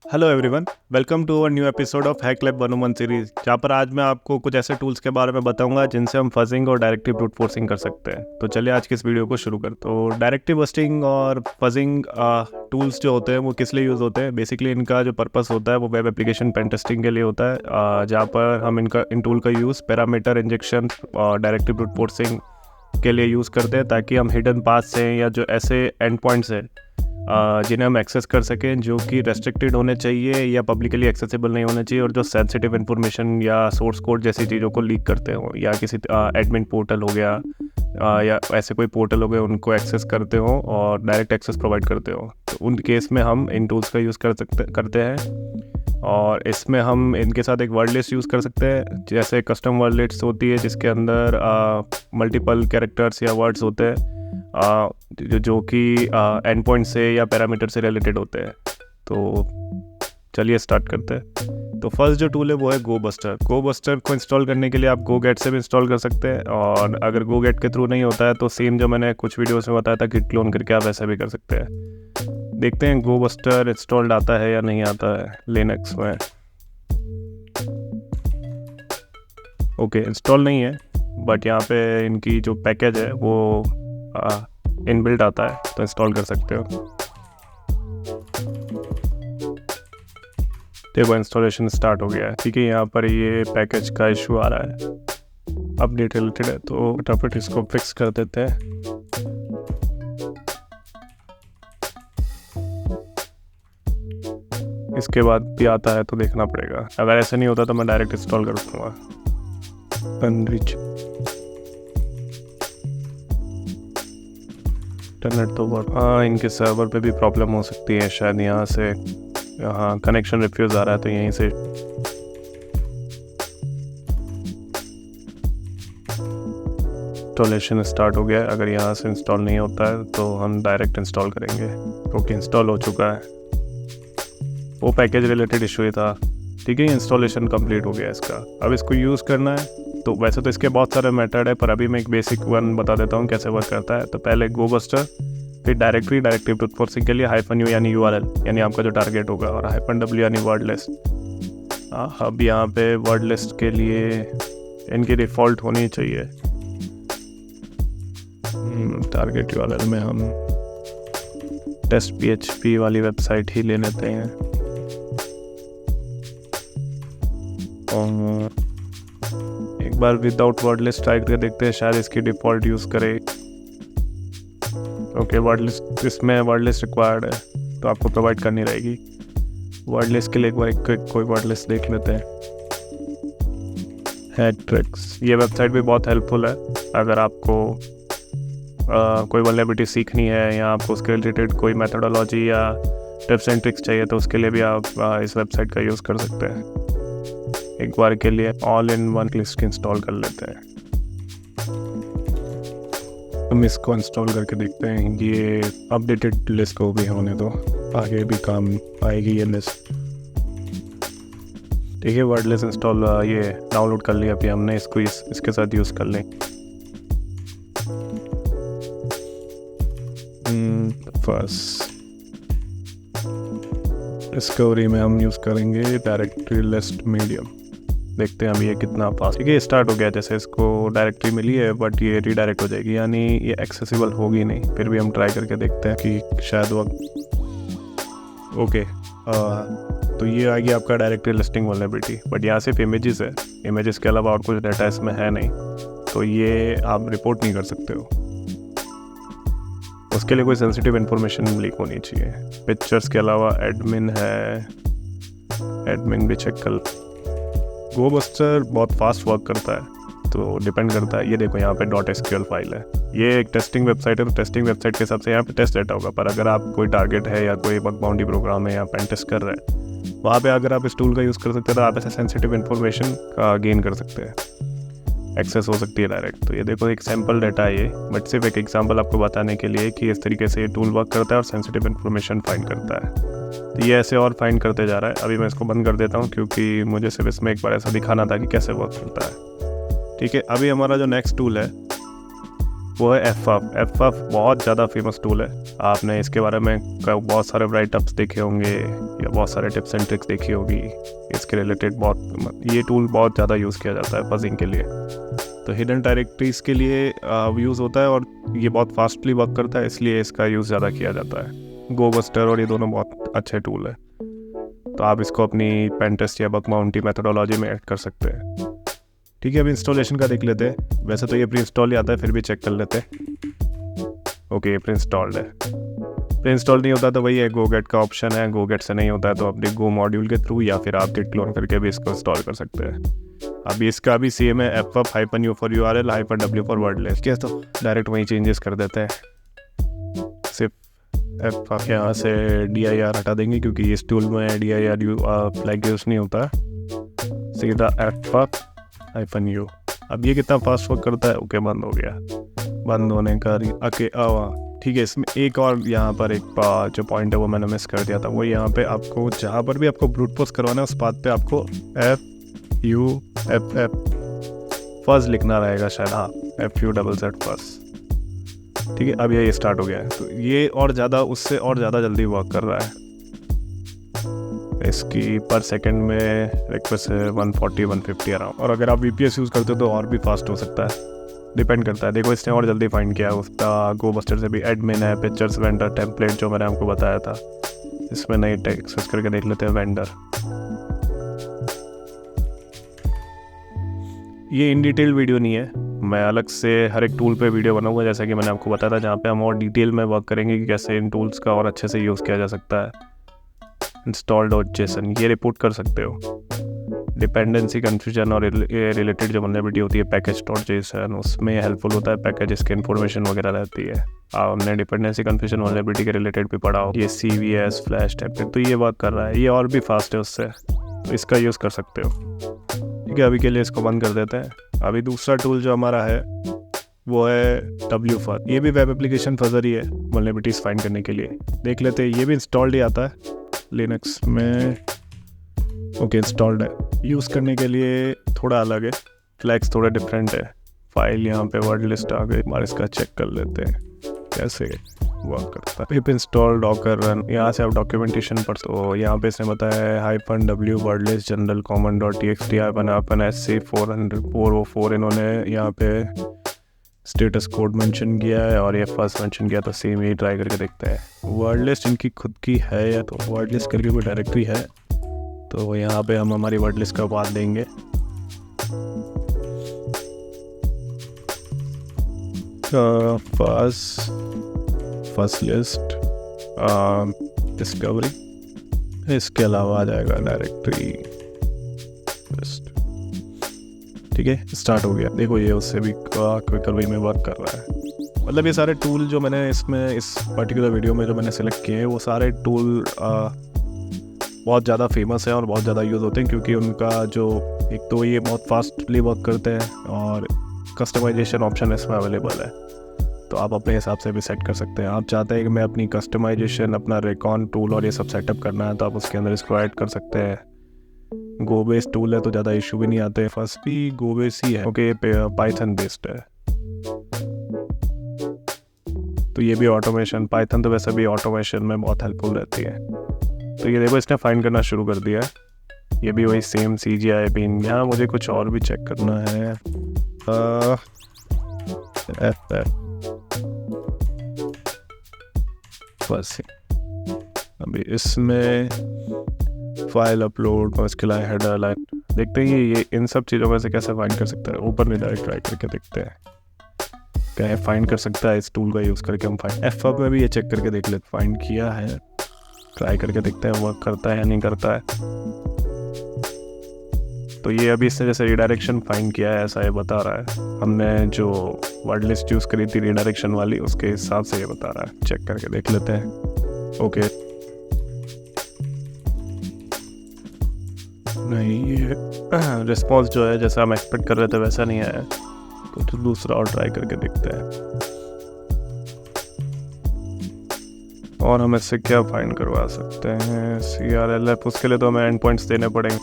Hello everyone, welcome to our new episode of hack lab 101 series, जहाँ पर आज मैं आपको कुछ ऐसे टूल्स के बारे में बताऊंगा जिनसे हम फजिंग और डायरेक्टिव ब्रूट फोर्सिंग कर सकते हैं। तो चलिए आज की इस वीडियो को शुरू कर। तो डायरेक्टिव बस्टिंग और फजिंग टूल्स जो होते हैं वो किस लिए यूज़ होते हैं। बेसिकली इनका जो पर्पस होता है वो वेब एप्लीकेशन पेन टेस्टिंग के लिए होता है, जहाँ पर हम इन टूल का यूज़ पैरामीटर इंजेक्शन और डायरेक्टिव ब्रूट फोर्सिंग के लिए यूज़ करते हैं, ताकि हम हिडन पाथ से या जो ऐसे एंड पॉइंट्स हैं जिन्हें हम एक्सेस कर सकें, जो कि रेस्ट्रिक्टेड होने चाहिए या पब्लिकली एक्सेसिबल नहीं होने चाहिए, और जो सेंसिटिव इन्फॉर्मेशन या सोर्स कोड जैसी चीज़ों को लीक करते हो, या किसी एडमिन पोर्टल हो गया या ऐसे कोई पोर्टल हो गए उनको एक्सेस करते हो और डायरेक्ट एक्सेस प्रोवाइड करते हो, तो उन केस में हम इन टूल्स का यूज़ करते हैं। और इसमें हम इनके साथ एक वर्ड लिस्ट यूज़ कर सकते हैं, जैसे कस्टम वर्ड लिस्ट होती है जिसके अंदर मल्टीपल कैरेक्टर्स या वर्ड्स होते हैं जो कि एंड पॉइंट से या पैरामीटर से रिलेटेड होते हैं। तो चलिए स्टार्ट करते हैं। तो फर्स्ट जो टूल है वो है गो बस्टर को इंस्टॉल करने के लिए आप गो गेट से भी इंस्टॉल कर सकते हैं, और अगर गो गेट के थ्रू नहीं होता है तो सेम जो मैंने कुछ वीडियोस में बताया था गिट क्लोन करके आप ऐसा भी कर सकते हैं। देखते हैं गो बस्टर इंस्टॉल्ड आता है या नहीं आता है लिनक्स में। ओके, इंस्टॉल नहीं है, बट यहाँ पे इनकी जो पैकेज है वो इनबिल्ट आता है, तो इंस्टॉल कर सकते हो। देखो इंस्टॉलेशन स्टार्ट हो गया है। ठीक है, यहाँ पर ये पैकेज का इशू आ रहा है, अपडेट रिलेटेड है, तो फटाफट इसको फिक्स कर देते हैं। इसके बाद भी आता है तो देखना पड़ेगा, अगर ऐसा नहीं होता तो मैं डायरेक्ट इंस्टॉल कर दूँगा। अनरिच इंटरनेट तो बहुत इनके सर्वर पे भी प्रॉब्लम हो सकती है शायद। यहाँ कनेक्शन रिफ्यूज़ आ रहा है, तो यहीं से इंस्टॉलेशन स्टार्ट हो गया है। अगर यहाँ से इंस्टॉल नहीं होता है तो हम डायरेक्ट इंस्टॉल करेंगे। ओके, इंस्टॉल हो चुका है। वो पैकेज रिलेटेड इशू ही था। ठीक है, इंस्टॉलेशन कंप्लीट हो गया इसका। अब इसको यूज़ करना है। तो वैसे तो इसके बहुत सारे मेथड है, पर अभी मैं एक बेसिक वन बता देता हूँ कैसे वर्क करता है। तो पहले गो बस्टर, फिर डायरेक्टिव ब्रूट फोर्सिंग के लिए -u यानी URL यानी आपका जो टारगेट होगा, और -w यानी वर्ड लिस्ट। अब यहाँ पे वर्ड लिस्ट के लिए इनकी डिफ़ॉल्ट होनी चाहिए। टारगेट URL में हम टेस्ट PHP वाली वेबसाइट ही ले लेते हैं। और एक बार विदाउट वर्ड लिस्ट ट्राई करके देखते हैं, शायद इसकी डिफ़ॉल्ट यूज़ करे। ओके, वर्ड लिस्ट, इसमें वर्ड लिस्ट रिक्वायर्ड है तो आपको प्रोवाइड करनी रहेगी। वर्ड लिस्ट के लिए एक बार कोई वर्ड लिस्ट देख लेते हैं। हैकट्रिक्स, ये वेबसाइट भी बहुत हेल्पफुल है अगर आपको कोई वल्नरेबिलिटी सीखनी है या आपको उसके रिलेटेड कोई मेथोडोलॉजी या टिप्स एंड ट्रिक्स चाहिए, तो उसके लिए भी आप इस वेबसाइट का यूज़ कर सकते हैं। एक बार के लिए all in one list install कर लेते हैं। हम इसको इंस्टॉल करके देखते हैं। ये अपडेटेड लिस्ट को भी होने दो, आगे भी काम आएगी ये लिस्ट। ठीक है, वर्ड लिस्ट इंस्टॉल ये डाउनलोड कर लिया अभी हमने, इसको इसके साथ यूज़ कर लें। फर्स्ट डिस्कवरी में हम यूज़ करेंगे डायरेक्टरी लिस्ट मीडियम। देखते हैं अभी ये कितना फास्ट। ठीक है, स्टार्ट हो गया। जैसे इसको डायरेक्टरी मिली है, बट ये रीडायरेक्ट हो जाएगी, यानी ये एक्सेसिबल होगी नहीं। फिर भी हम ट्राई करके देखते हैं कि शायद वो ओके। तो ये आ गया आपका डायरेक्टरी लिस्टिंग वल्नरेबिलिटी, बट यहाँ सिर्फ इमेजेस है। इमेजेस के अलावा और कुछ डाटा इसमें है नहीं, तो ये आप रिपोर्ट नहीं कर सकते हो। उसके लिए कोई सेंसिटिव इन्फॉर्मेशन लीक होनी चाहिए। पिक्चर्स के अलावा एडमिन है, एडमिन भी चेक कर। गो बस्टर बहुत फास्ट वर्क करता है, तो डिपेंड करता है। ये देखो यहाँ पे .sql फाइल है। ये एक टेस्टिंग वेबसाइट है, तो टेस्टिंग वेबसाइट के हिसाब से यहाँ पे टेस्ट डेटा होगा। पर अगर आप कोई टारगेट है या कोई बग बाउंडी प्रोग्राम है या पेन टेस्ट कर रहे हैं, वहाँ पे अगर आप इस टूल का यूज़ कर सकते हैं तो आप ऐसे सेंसिटिव इन्फॉर्मेशन का गेन कर सकते हैं, एक्सेस हो सकती है डायरेक्ट। तो ये देखो एक सैम्पल डाटा है ये, बट सिर्फ एक एग्जांपल आपको बताने के लिए कि इस तरीके से ये टूल वर्क करता है और सेंसिटिव इन्फॉर्मेशन फाइंड करता है। तो ये ऐसे और फाइंड करते जा रहा है। अभी मैं इसको बंद कर देता हूँ, क्योंकि मुझे सिर्फ इसमें एक बार ऐसा दिखाना था कि कैसे वर्क करता है। ठीक है, अभी हमारा जो नेक्स्ट टूल है वो है एफ बहुत ज़्यादा फेमस टूल है। आपने इसके बारे में बहुत सारे राइटअप्स देखे होंगे या बहुत सारे टिप्स एंड ट्रिक्स देखी होगी। इसके रिलेटेड ये टूल बहुत ज़्यादा यूज़ किया जाता है फजिंग के लिए। तो हिडन डायरेक्टरीज के लिए यूज़ होता है और ये बहुत फास्टली वर्क करता है, इसलिए इसका यूज़ ज़्यादा किया जाता है। गोबस्टर और ये दोनों बहुत अच्छे टूल है, तो आप इसको अपनी पेंटेस्ट या बग बाउंटी मेथोडोलॉजी में ऐड कर सकते हैं। ठीक है, अब इंस्टॉलेशन का देख लेते हैं। वैसे तो ये प्री इंस्टॉल ही आता है, फिर भी चेक कर लेते हैं। ओके, प्री इंस्टॉल्ड है। प्री इंस्टॉल नहीं होता तो वही है, गोगेट का ऑप्शन है। गोगेट से नहीं होता है तो अपने गो मॉड्यूल के थ्रू या फिर आप गिट क्लोन करके भी इसको इंस्टॉल कर सकते हैं। अभी इसका भी सेम है, ff-u for URL -w for wordless। क्या तो डायरेक्ट वही चेंजेस कर देते हैं। सिर्फ f यहाँ से dir हटा देंगे क्योंकि इस टूल में dir फ्लैग यूज़ नहीं होता, सीधा ff-u। अब ये कितना फास्ट वर्क करता है। ओके, बंद हो गया। बंद होने का ठीक है। इसमें एक और यहाँ पर एक जो पॉइंट है वो मैंने मिस कर दिया था। वो यहाँ पे आपको जहाँ पर भी आपको ब्रूट फोर्स करवाना है उस बात पे आपको FUFF फर्स्ट लिखना रहेगा शायद। हाँ, FUZZ फर्स्ट। ठीक है, अब ये स्टार्ट हो गया है, तो ये और ज़्यादा उससे और ज़्यादा जल्दी वर्क कर रहा है। इसकी पर सेकंड में रिक्वेस्ट है 140-150 अराउंड, और अगर आप VPS यूज़ करते हो तो और भी फास्ट हो सकता है, डिपेंड करता है। देखो, इसने और जल्दी फाइंड किया। उसका गोबस्टर से भी एडमिन है, पिक्चर्स वेंडर टेम्पलेट जो मैंने आपको बताया था, इसमें नई एक्सेस करके देख लेते हैं वेंडर। ये इन डिटेल वीडियो नहीं है, मैं अलग से हर एक टूल पे वीडियो बनाऊंगा जैसा कि मैंने आपको बताया था, जहाँ पे हम और डिटेल में वर्क करेंगे कि कैसे इन टूल्स का और अच्छे से यूज़ किया जा सकता है। install.json ये रिपोर्ट कर सकते हो। डिपेंडेंसी कन्फ्यूजन और रिलेटेड जो वल्नरेबिलिटी होती है package.json, उसमें हेल्पफुल होता है। पैकेजेस की इन्फॉर्मेशन वगैरह रहती है। हमने डिपेंडेंसी कन्फ्यूजन वल्नरेबिलिटी के रिलेटेड भी पढ़ा हो। ये CVS फ्लैश टेम्पलेट, तो ये वर्क कर रहा है, ये और भी फास्ट है उससे, तो इसका यूज़ कर सकते हो। ठीक है, अभी के लिए इसको बंद कर देते हैं। अभी दूसरा टूल जो हमारा है वो है wfuzz। ये भी वेब एप्लीकेशन फजर ही है वल्नरेबिलिटीज फाइंड करने के लिए। देख लेते हैं, ये भी इंस्टॉल्ड ही आता है लिनक्स में। ओके, इंस्टॉल्ड है। यूज़ करने के लिए थोड़ा अलग है, फ्लैग्स थोड़ा डिफरेंट है। फाइल यहाँ पे वर्ड लिस्ट आ गई, हमारे इसका चेक कर लेते हैं कैसे वर्क करता है। पिप इंस्टॉल डॉकर रन, यहाँ से आप डॉक्यूमेंटेशन पर, तो यहाँ पे इसने बताया है -w wordless general common .txt -sc 404 इन्होंने यहाँ पे स्टेटस कोड मेंशन किया है और ये फर्स्ट मेंशन किया, तो सेम ही ट्राई करके देखते हैं। वर्डलेस इनकी खुद की है या तो वर्डलेस करके कोई डायरेक्टरी है, तो यहाँ पे हम हमारी वर्डलेस का बात देंगे। फर्स्ट लिस्ट डिस्कवरी, इसके अलावा आ जाएगा डायरेक्टरी लिस्ट। ठीक है, स्टार्ट हो गया। देखो, ये उससे भी क्विकर वे में वर्क कर रहा है। मतलब ये सारे टूल जो मैंने इसमें इस पर्टिकुलर वीडियो में जो मैंने सेलेक्ट किए हैं, वो सारे टूल बहुत ज़्यादा फेमस है और बहुत ज़्यादा यूज़ होते हैं, क्योंकि उनका जो एक तो ये बहुत फास्टली वर्क करते हैं और कस्टमाइजेशन ऑप्शन इसमें अवेलेबल है, तो आप अपने हिसाब से भी सेट कर सकते हैं। आप चाहते हैं कि मैं अपनी कस्टमाइजेशन, अपना रेकॉन टूल और ये सब सेटअप करना है, तो आप उसके अंदर इसको ऐड कर सकते हैं। गो बेस्ड टूल है तो ज़्यादा इशू भी नहीं आते। फर्स्ट भी गो बेस्ड ही है, ओके, पाइथन बेस्ड है, तो ये भी ऑटोमेशन, पाइथन तो वैसे भी ऑटोमेशन में बहुत हेल्पफुल रहती है। तो ये देखो, इसने फाइंड करना शुरू कर दिया है। ये भी वही सेम CGI पिन। यहाँ मुझे कुछ और भी चेक करना है। बस अभी इसमें फाइल अपलोड, मुश्किल है, हेडर लाइन, देखते हैं ये इन सब चीज़ों में से कैसे फाइंड कर सकते हैं। ऊपर में डायरेक्ट ट्राई करके देखते हैं क्या फाइंड कर सकता है इस टूल का यूज़ करके। हम फाइंड एफ में भी ये चेक करके देख लेते, फाइंड किया है, ट्राई करके देखते हैं वर्क करता है या नहीं करता है। तो ये अभी इसने जैसे रिडायरेक्शन फाइंड किया है, ऐसा ये बता रहा है। हमने जो वर्ड लिस्ट यूज़ करी थी रिडायरेक्शन वाली, उसके हिसाब से ये बता रहा है। चेक करके देख लेते हैं। ओके, नहीं, ये रिस्पॉन्स जो है जैसा हम एक्सपेक्ट कर रहे थे वैसा नहीं आया, कुछ दूसरा और ट्राई करके देखते हैं। और हम इससे क्या फाइंड करवा सकते हैं? CRLF, उसके लिए तो हमें एंड पॉइंट्स देने पड़ेंगे।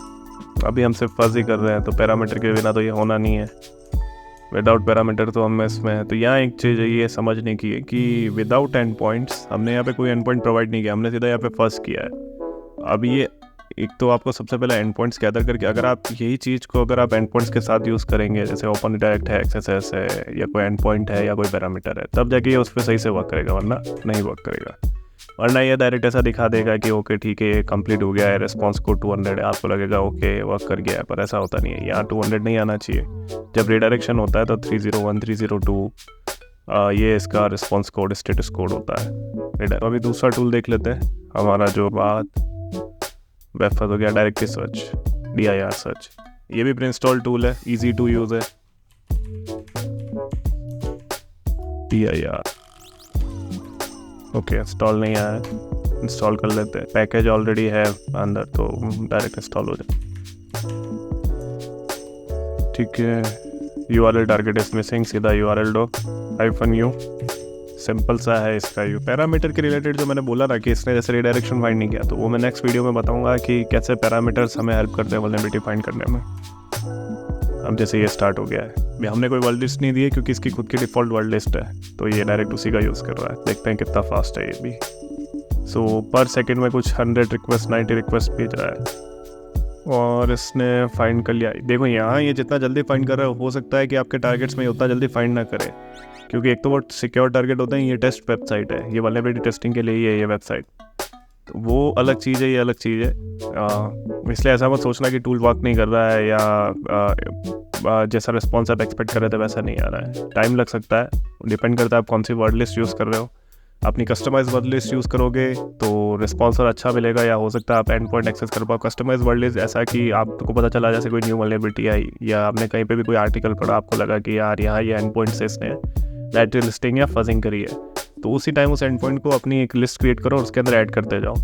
अभी हम सिर्फ फज़ ही कर रहे हैं, तो पैरामीटर के बिना तो ये होना नहीं है। विदाउट पैरामीटर तो हम इसमें है। तो यहाँ एक चीज़ ये समझने की है कि विदाउट एंड पॉइंट्स हमने यहाँ पे कोई एंड पॉइंट प्रोवाइड नहीं किया, हमने सीधा यहाँ पे फर्स्ट किया है। अब ये एक तो आपको सबसे पहले एंड पॉइंट्स गैदर करके, अगर आप यही चीज़ को अगर आप एंड पॉइंट्स के साथ यूज़ करेंगे, जैसे ओपन रिडायरेक्ट है, XSS है, या कोई एंड पॉइंट है या कोई पैरामीटर है, तब जाके ये उस पर सही से वर्क करेगा, वरना नहीं वर्क करेगा। वरना ये डायरेक्ट ऐसा दिखा देगा कि ओके ठीक है, ये कंप्लीट हो गया है, रिस्पॉन्स को 200 है, आपको लगेगा ओके वर्क कर गया है, पर ऐसा होता नहीं है। यहाँ 200 नहीं आना चाहिए। जब रिडायरेक्शन होता है तो 301, 302 ये इसका रिस्पॉन्स कोड, स्टेटस कोड होता है। तो अभी दूसरा टूल देख लेते हैं हमारा, जो बात वेब हो गया डायरेक्टली सर्च, DIR सर्च। ये भी प्री इंस्टॉल टूल है, ईजी टू यूज़ है। DIR ओके, इंस्टॉल नहीं आया, इंस्टॉल कर लेते हैं। पैकेज ऑलरेडी है अंदर तो डायरेक्ट इंस्टॉल हो जाए। ठीक है, URL टारगेट इज मिसिंग, सीधा URL दो -u, सिंपल सा है इसका। यू पैरामीटर के रिलेटेड जो मैंने बोला ना कि इसने जैसे रिडायरेक्शन फाइंड नहीं किया, तो वो मैं नेक्स्ट वीडियो में बताऊंगा कि कैसे पैरामीटर्स हमें हेल्प करते हैं वल्नरेबिलिटी फाइंड करने में। अब जैसे ये स्टार्ट हो गया है, भी हमने कोई वर्ल्ड लिस्ट नहीं दी है क्योंकि इसकी खुद की डिफ़ॉल्ट वर्ल्ड लिस्ट है, तो ये डायरेक्ट उसी का यूज़ कर रहा है। देखते हैं कितना फास्ट है ये भी। सो पर सेकंड में कुछ 100 रिक्वेस्ट 90 रिक्वेस्ट भेज रहा है, और इसने फाइंड कर लिया। देखो यहाँ ये जितना जल्दी फाइंड कर रहा है, हो सकता है कि आपके टारगेट्स में उतना जल्दी फाइंड ना करे, क्योंकि एक तो वो सिक्योर टारगेट होते हैं, ये टेस्ट वेबसाइट है, ये वल्नरेबिलिटी टेस्टिंग के लिए ही है ये वेबसाइट। तो वो अलग चीज़ है, ये अलग चीज़ है। इसलिए ऐसा मत सोचना कि टूल वर्क नहीं कर रहा है या जैसा रिस्पॉन्स आप एक्सपेक्ट कर रहे थे वैसा नहीं आ रहा है। टाइम लग सकता है, डिपेंड करता है आप कौन सी वर्ड लिस्ट यूज़ कर रहे हो। अपनी कस्टमाइज वर्ड लिस्ट यूज़ करोगे तो रिस्पॉन्स और अच्छा मिलेगा, या हो सकता है आप एंड पॉइंट एक्सेस कर पाओ। कस्टमाइज वर्ड लिस्ट ऐसा कि आपको पता चला जैसे कोई न्यू वल्नरेबिलिटी आई, या आपने कहीं पे भी कोई आर्टिकल पढ़ा, आपको लगा कि यार यहाँ ये एंड पॉइंट से इसने डायरेक्ट लिस्टिंग या फजिंग करी है, तो उसी टाइम उस एंड पॉइंट को अपनी एक लिस्ट क्रिएट करो और उसके अंदर ऐड करते जाओ।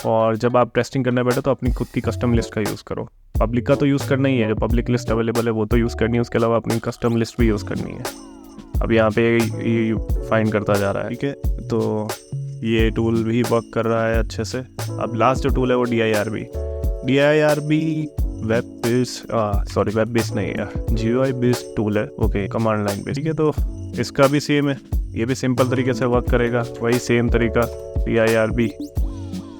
और जब आप टेस्टिंग करने बैठो तो अपनी खुद की कस्टम लिस्ट का यूज़ करो। पब्लिक का तो यूज़ करना ही है, जो पब्लिक लिस्ट अवेलेबल है वो तो यूज़ करनी है, उसके अलावा अपनी कस्टम लिस्ट भी यूज़ करनी है। अब यहाँ पे ये फाइंड करता जा रहा है, ठीक है। तो ये टूल भी वर्क कर रहा है अच्छे से। अब लास्ट जो टूल है वो DIRB वेब बेस्ड नहीं है, GUI बेस्ड टूल है, ओके, कमांड लाइन बेस्ड, ठीक है। तो इसका भी सेम है, ये भी सिंपल तरीके से वर्क करेगा, वही सेम तरीका DIRB।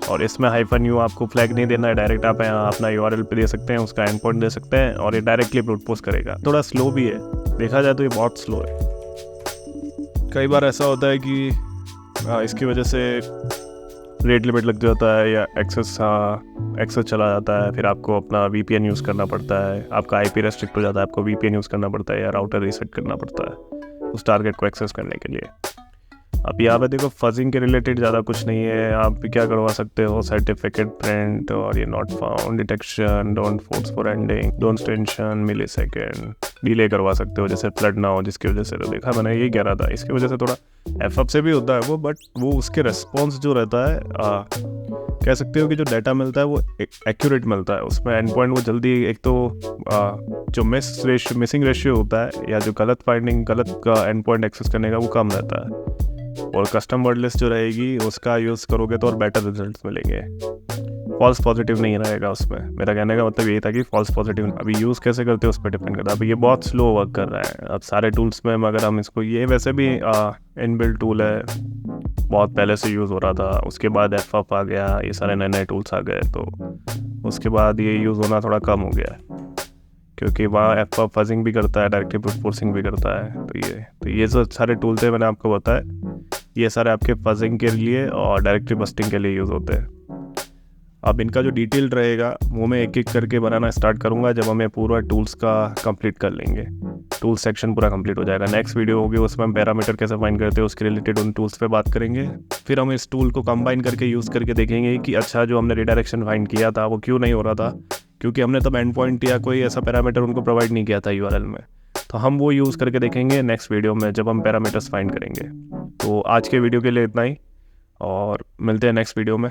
और इसमें -u आपको फ्लैग नहीं देना है, डायरेक्ट आप यहाँ अपना URL पे दे सकते हैं, उसका एंड पॉइंट दे सकते हैं, और ये डायरेक्टली ब्रूट फोर्स करेगा। थोड़ा स्लो भी है, देखा जाए तो ये बहुत स्लो है। कई बार ऐसा होता है कि इसकी वजह से रेट लिमिट लग जाता है, या एक्सेस चला जाता है, फिर आपको अपना VPN यूज़ करना पड़ता है, आपका IP रेस्ट्रिक्ट हो जाता है, आपको VPN यूज़ करना पड़ता है, या राउटर रीसेट करना पड़ता है उस टारगेट को एक्सेस करने के लिए। अब यहाँ पे देखो फजिंग के रिलेटेड ज़्यादा कुछ नहीं है। आप क्या करवा सकते हो, सर्टिफिकेट प्रिंट, और ये not found detection, don't force for ending, don't tension, millisecond delay करवा सकते हो, जैसे फ्लड ना हो, जिसकी वजह से तो देखा मैंने यही कह रहा था, इसकी वजह से थोड़ा एफ से भी होता है वो, बट वो उसके रेस्पॉन्स जो रहता है, कह सकते हो कि जो डाटा मिलता है वो एक्यूरेट मिलता है। उसमें एंड पॉइंट वो जल्दी, एक तो जो मिसिंग रेशियो होता है, या जो गलत का एंड पॉइंट एक्सेस करने का, वो कम रहता है। और कस्टम वर्ड लिस्ट जो रहेगी उसका यूज़ करोगे तो और बेटर रिजल्ट्स मिलेंगे। फॉल्स पॉजिटिव नहीं रहेगा उसमें। मेरा कहने का मतलब यही था कि फॉल्स पॉजिटिव अभी यूज़ कैसे करते हो उस पर डिपेंड करता है। अभी ये बहुत स्लो वर्क कर रहा है। अब सारे टूल्स में अगर हम इसको, ये वैसे भी इनबिल्ट टूल है, बहुत पहले से यूज़ हो रहा था, उसके बाद FF आ गया, ये सारे नए नए टूल्स आ गए, तो उसके बाद ये यूज़ होना थोड़ा कम हो गया है, क्योंकि वहाँ FF फजिंग भी करता है, डायरेक्टली ब्रूट फोर्सिंग भी करता है। तो ये जो सारे टूल थे मैंने आपको बताया, ये सारे आपके फजिंग के लिए और डायरेक्टली बस्टिंग के लिए यूज़ होते हैं। अब इनका जो डिटेल्ड रहेगा वो मैं एक एक करके बनाना स्टार्ट करूँगा जब हमें पूरा टूल्स का कंप्लीट कर लेंगे, टूल सेक्शन पूरा कंप्लीट हो जाएगा। नेक्स्ट वीडियो होगी, उसमें हम पैरामीटर कैसे फाइंड करते हैं उसके रिलेटेड उन टूल्स पे बात करेंगे। फिर हम इस टूल को कंबाइन करके यूज़ करके देखेंगे कि अच्छा जो हमने रिडायरेक्शन फाइंड किया था वो क्यों नहीं हो रहा था, क्योंकि हमने तब एंड पॉइंट या कोई ऐसा पैरामीटर उनको प्रोवाइड नहीं किया था URL में। तो हम वो यूज़ करके देखेंगे नेक्स्ट वीडियो में जब हम पैरामीटर्स फाइंड करेंगे। तो आज के वीडियो के लिए इतना ही, और मिलते हैं नेक्स्ट वीडियो में।